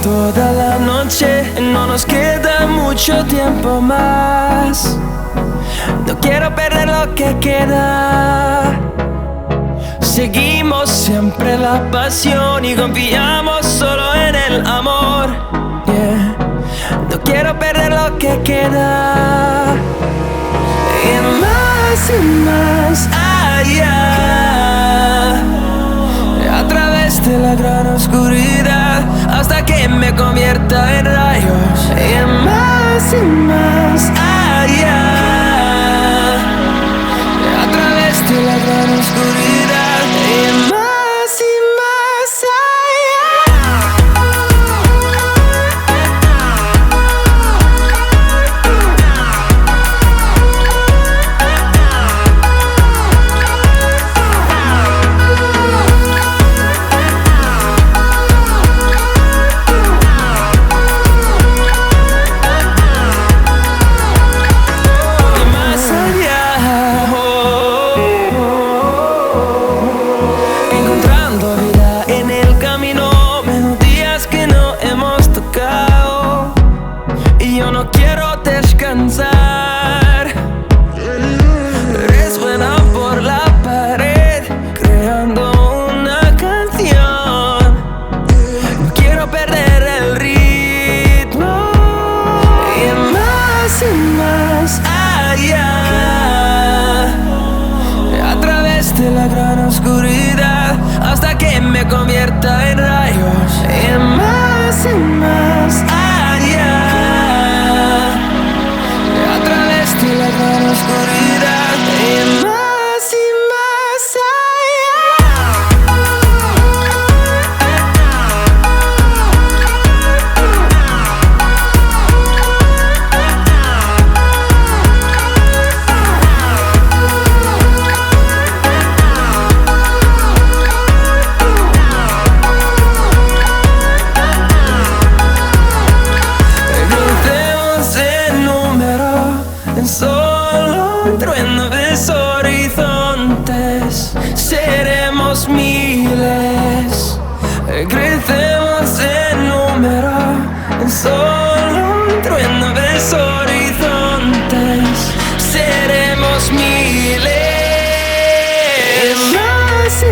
toda la noche, no nos queda mucho tiempo más. No quiero perder lo que queda. Seguimos siempre la pasión y confiamos solo en el amor. Yeah. No quiero perder lo que queda. Y más allá, a través de la gran oscuridad, hasta que me convierta en rayos. Y más allá, a través de la gran oscuridad. Y más descansar. Resuena por la pared, creando una canción. No quiero perder el ritmo. Y más allá, a través de la gran oscuridad, hasta que me convierta en rayos. Y más allá, la gran oscuridad. Y más solo un trueno de horizontes, seremos miles, crecemos en número, en solo un trueno de horizontes, seremos miles. Y más